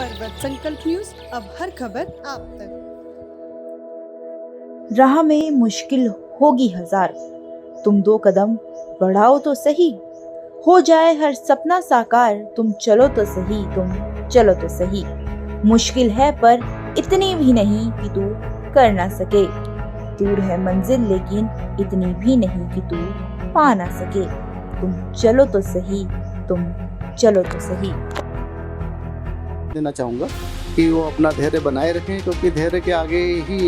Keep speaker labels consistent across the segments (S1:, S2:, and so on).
S1: पर्वत संकल्प न्यूज, अब हर खबर आप तक।
S2: राह में मुश्किल होगी हजार, तुम 2 कदम बढ़ाओ तो सही, हो जाए हर सपना साकार, तुम चलो तो सही, तुम चलो तो सही। मुश्किल है पर इतनी भी नहीं कि तू कर ना सके, दूर है मंजिल लेकिन इतनी भी नहीं कि तू पा ना सके, तुम चलो तो सही, तुम चलो तो सही।
S3: देना चाहूँगा कि वो अपना धैर्य बनाए रखें, क्योंकि धैर्य के आगे ही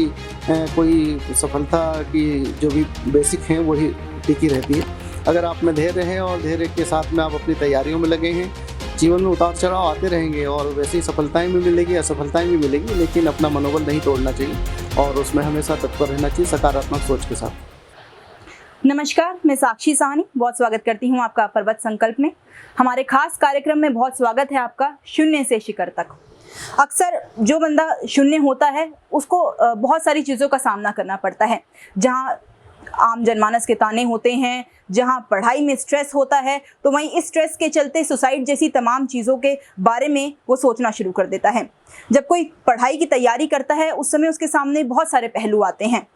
S3: कोई सफलता की जो भी बेसिक हैं वही टिकी रहती है। अगर आप में धैर्य है और धैर्य के साथ में आप अपनी तैयारियों में लगे हैं, जीवन में उतार चढ़ाव आते रहेंगे और वैसे ही सफलताएं भी मिलेगी, असफलताएं भी मिलेगी, लेकिन अपना मनोबल नहीं तोड़ना चाहिए और उसमें हमेशा तत्पर रहना चाहिए सकारात्मक सोच के साथ।
S4: नमस्कार, मैं साक्षी साहनी बहुत स्वागत करती हूं आपका पर्वत संकल्प में। हमारे खास कार्यक्रम में बहुत स्वागत है आपका शून्य से शिखर तक। अक्सर जो बंदा शून्य होता है उसको बहुत सारी चीज़ों का सामना करना पड़ता है, जहां आम जनमानस के ताने होते हैं, जहां पढ़ाई में स्ट्रेस होता है, तो वहीं इस स्ट्रेस के चलते सुसाइड जैसी तमाम चीज़ों के बारे में वो सोचना शुरू कर देता है। जब कोई पढ़ाई की तैयारी करता है उस समय उसके सामने बहुत सारे पहलू आते हैं,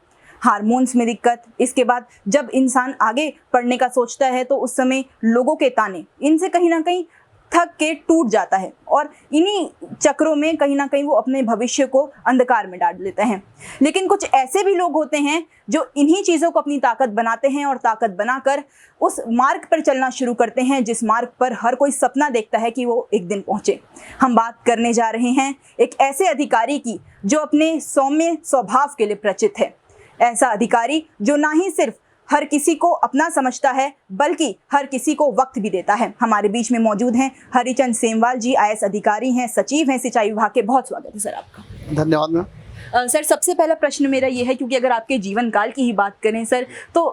S4: हार्मोन्स में दिक्कत, इसके बाद जब इंसान आगे पढ़ने का सोचता है तो उस समय लोगों के ताने, इनसे कहीं ना कहीं थक के टूट जाता है और इन्हीं चक्रों में कहीं ना कहीं वो अपने भविष्य को अंधकार में डाल लेते हैं। लेकिन कुछ ऐसे भी लोग होते हैं जो इन्हीं चीज़ों को अपनी ताकत बनाते हैं और ताकत बनाकर उस मार्ग पर चलना शुरू करते हैं जिस मार्ग पर हर कोई सपना देखता है कि वो एक दिन पहुँचे। हम बात करने जा रहे हैं एक ऐसे अधिकारी की जो अपने सौम्य स्वभाव के लिए परिचित है। ऐसा अधिकारी जो ना ही सिर्फ हर किसी को अपना समझता है बल्कि हर किसी को वक्त भी देता है। हमारे बीच में मौजूद हैं हरिचंद सेमवाल जी, IAS अधिकारी हैं, सचिव हैं सिंचाई विभाग के। बहुत स्वागत है सर आपका।
S3: धन्यवाद मैम।
S4: सर, सबसे पहला प्रश्न मेरा ये है, क्योंकि अगर आपके जीवन काल की ही बात करें सर, तो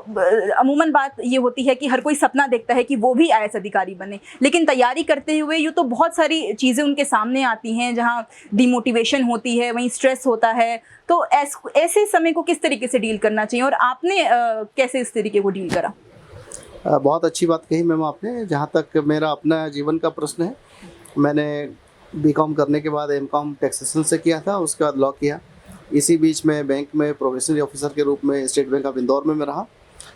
S4: अमूमन बात ये होती है कि हर कोई सपना देखता है कि वो भी IAS अधिकारी बने, लेकिन तैयारी करते हुए यूँ तो बहुत सारी चीज़ें उनके सामने आती हैं, जहाँ डिमोटिवेशन होती है, वहीं स्ट्रेस होता है। तो ऐसे समय को किस तरीके से डील करना चाहिए और आपने कैसे इस तरीके को डील करा?
S3: बहुत अच्छी बात कही मैम आपने। जहाँ तक मेरा अपना जीवन का प्रश्न है, मैंने BCom करने के बाद MCom टैक्सेशन से किया था, उसके बाद लॉ किया। इसी बीच में बैंक में प्रोबेशनरी ऑफिसर के रूप में स्टेट बैंक ऑफ इंदौर में मैं रहा।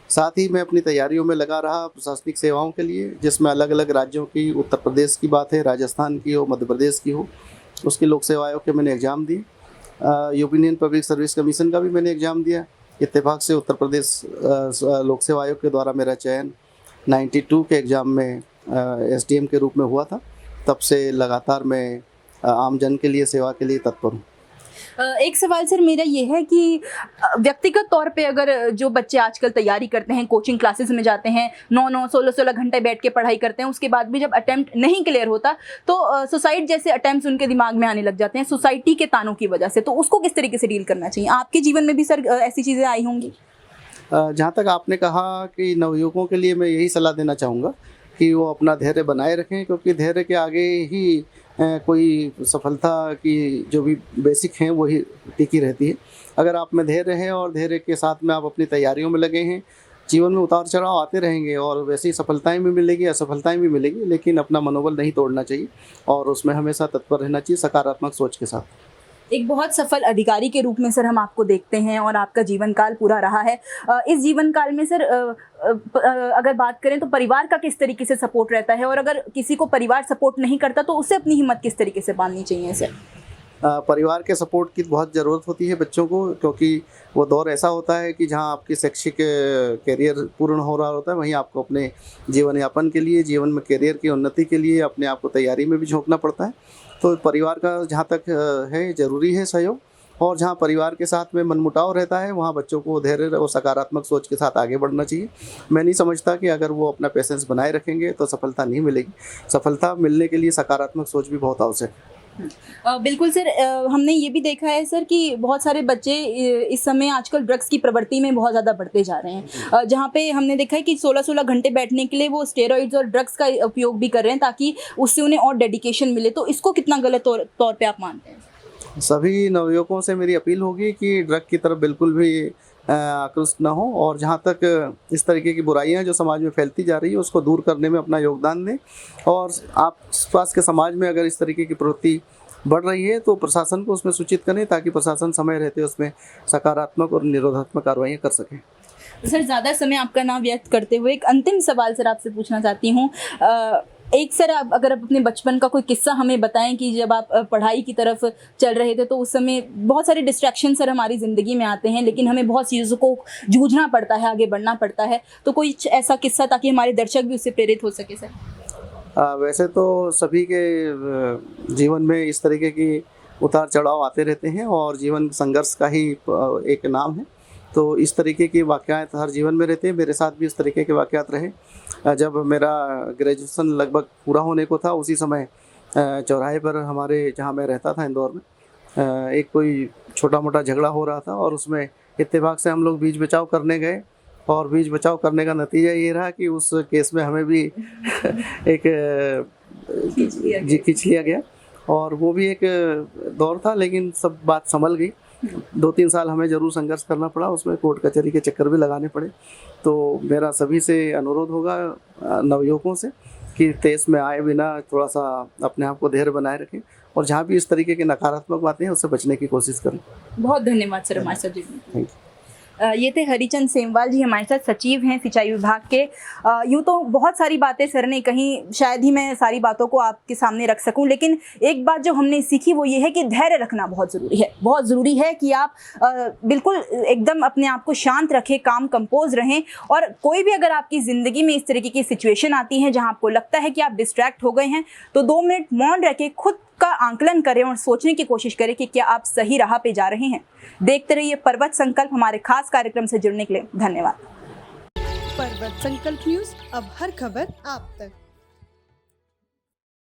S3: साथ ही मैं अपनी तैयारियों में लगा रहा प्रशासनिक सेवाओं के लिए, जिसमें अलग अलग राज्यों की, उत्तर प्रदेश की बात है, राजस्थान की हो, मध्य प्रदेश की हो, उसकी लोक सेवा आयोग के मैंने एग्ज़ाम दिए। यूनियन पब्लिक सर्विस कमीशन का भी मैंने एग्ज़ाम दिया। इत्तेफाक से उत्तर प्रदेश लोक सेवा आयोग के द्वारा मेरा चयन 92 के एग्ज़ाम में SDM के रूप में हुआ था। तब से लगातार मैं आमजन के लिए, सेवा के लिए तत्पर हूँ।
S4: एक सवाल सर मेरा ये है कि व्यक्तिगत तौर पे अगर जो बच्चे आजकल तैयारी करते हैं, कोचिंग क्लासेस में जाते हैं, 9-9, 16-16 घंटे बैठ के पढ़ाई करते हैं, उसके बाद भी जब अटेम्प्ट नहीं क्लियर होता तो सुसाइड जैसे अटेम्प्ट्स उनके दिमाग में आने लग जाते हैं सोसाइटी के तानों की वजह से। तो उसको किस तरीके से डील करना चाहिए? आपके जीवन में भी सर ऐसी चीज़ें आई होंगी?
S3: जहाँ तक आपने कहा कि नवयुवकों के लिए मैं यही सलाह देना चाहूँगा कि वो अपना धैर्य बनाए रखें, क्योंकि धैर्य के आगे ही कोई सफलता की जो भी बेसिक हैं वही टिकी रहती है। अगर आप में धैर्य है और धैर्य के साथ में आप अपनी तैयारियों में लगे हैं, जीवन में उतार चढ़ाव आते रहेंगे और वैसे ही सफलताएं भी मिलेगी, असफलताएं भी मिलेगी, लेकिन अपना मनोबल नहीं तोड़ना चाहिए और उसमें हमेशा तत्पर रहना चाहिए सकारात्मक सोच के साथ।
S4: एक बहुत सफल अधिकारी के रूप में सर हम आपको देखते हैं और आपका जीवन काल पूरा रहा है। इस जीवन काल में सर अगर बात करें तो परिवार का किस तरीके से सपोर्ट रहता है, और अगर किसी को परिवार सपोर्ट नहीं करता तो उसे अपनी हिम्मत किस तरीके से बांधनी चाहिए सर?
S3: परिवार के सपोर्ट की बहुत ज़रूरत होती है बच्चों को, क्योंकि वो दौर ऐसा होता है कि जहाँ आपकी शैक्षिक करियर पूर्ण हो रहा होता है, वहीं आपको अपने जीवन यापन के लिए, जीवन में करियर की उन्नति के लिए अपने आप को तैयारी में भी झोंकना पड़ता है। तो परिवार का जहाँ तक है ज़रूरी है सहयोग, और जहाँ परिवार के साथ में मनमुटाव रहता है वहाँ बच्चों को धैर्य और सकारात्मक सोच के साथ आगे बढ़ना चाहिए। मैं नहीं समझता कि अगर वो अपना पेशेंस बनाए रखेंगे तो सफलता नहीं मिलेगी। सफलता मिलने के लिए सकारात्मक सोच भी बहुत आवश्यक है।
S4: बिल्कुल सर, हमने ये भी देखा है सर कि बहुत सारे बच्चे इस समय आजकल ड्रग्स की प्रवृत्ति में बहुत ज़्यादा बढ़ते जा रहे हैं, जहाँ पे हमने देखा है कि 16-16 घंटे बैठने के लिए वो स्टेरॉइड्स और ड्रग्स का उपयोग भी कर रहे हैं ताकि उससे उन्हें और डेडिकेशन मिले। तो इसको कितना गलत तौर पे आप मानते हैं?
S3: सभी नवयुवकों से मेरी अपील होगी कि ड्रग की तरफ बिल्कुल भी आकृष्ट न हो, और जहाँ तक इस तरीके की बुराइयाँ जो समाज में फैलती जा रही है उसको दूर करने में अपना योगदान दें। और आसपास के समाज में अगर इस तरीके की प्रवृत्ति बढ़ रही है तो प्रशासन को उसमें सूचित करें, ताकि प्रशासन समय रहते उसमें सकारात्मक और निरोधात्मक कार्रवाई कर सकें।
S4: सर, ज़्यादा समय आपका ना व्यक्त करते हुए एक अंतिम सवाल सर आपसे पूछना चाहती हूँ। एक सर, आप अगर आप अपने बचपन का कोई किस्सा हमें बताएं कि जब आप पढ़ाई की तरफ चल रहे थे तो उस समय बहुत सारे डिस्ट्रैक्शन सर हमारी ज़िंदगी में आते हैं, लेकिन हमें बहुत चीज़ों को जूझना पड़ता है, आगे बढ़ना पड़ता है। तो कोई ऐसा किस्सा ताकि हमारे दर्शक भी उससे प्रेरित हो सके सर।
S3: वैसे तो सभी के जीवन में इस तरीके की उतार चढ़ाव आते रहते हैं और जीवन संघर्ष का ही एक नाम है। तो इस तरीके की वाक़यात हर जीवन में रहते हैं। मेरे साथ भी इस तरीके के वाक़यात रहे। जब मेरा ग्रेजुएशन लगभग पूरा होने को था, उसी समय चौराहे पर हमारे, जहाँ मैं रहता था इंदौर में, एक कोई छोटा मोटा झगड़ा हो रहा था और उसमें इत्तेफाक से हम लोग बीच बचाव करने गए, और बीच बचाव करने का नतीजा ये रहा कि उस केस में हमें भी एक खींच लिया गया। और वो भी एक दौर था, लेकिन सब बात संभल गई। 2-3 साल हमें ज़रूर संघर्ष करना पड़ा, उसमें कोर्ट कचहरी के चक्कर भी लगाने पड़े। तो मेरा सभी से अनुरोध होगा, नवयुवकों से, कि तेज में आए बिना थोड़ा सा अपने आप को धैर्य बनाए रखें, और जहाँ भी इस तरीके की नकारात्मक बातें हैं उससे बचने की कोशिश करें।
S4: बहुत धन्यवाद सर हमारे साथ जुड़ने के लिए।
S3: Thank you.
S4: ये थे हरिचंद सेमवाल जी, हमारे साथ सचिव हैं सिंचाई विभाग के। यूँ तो बहुत सारी बातें सर ने कहीं, शायद ही मैं सारी बातों को आपके सामने रख सकूं, लेकिन एक बात जो हमने सीखी वो ये है कि धैर्य रखना बहुत ज़रूरी है। बहुत ज़रूरी है कि आप बिल्कुल एकदम अपने आप को शांत रखें, काम कंपोज रहें। और कोई भी अगर आपकी ज़िंदगी में इस तरीके की सिचुएशन आती है जहाँ आपको लगता है कि आप डिस्ट्रैक्ट हो गए हैं, तो 2 मिनट मौन रह के खुद का आंकलन करें और सोचने की कोशिश करें कि क्या आप सही राह पे जा रहे हैं। देखते रहिए पर्वत संकल्प। हमारे खास कार्यक्रम से जुड़ने के लिए धन्यवाद।
S1: पर्वत संकल्प न्यूज, अब हर खबर आप तक।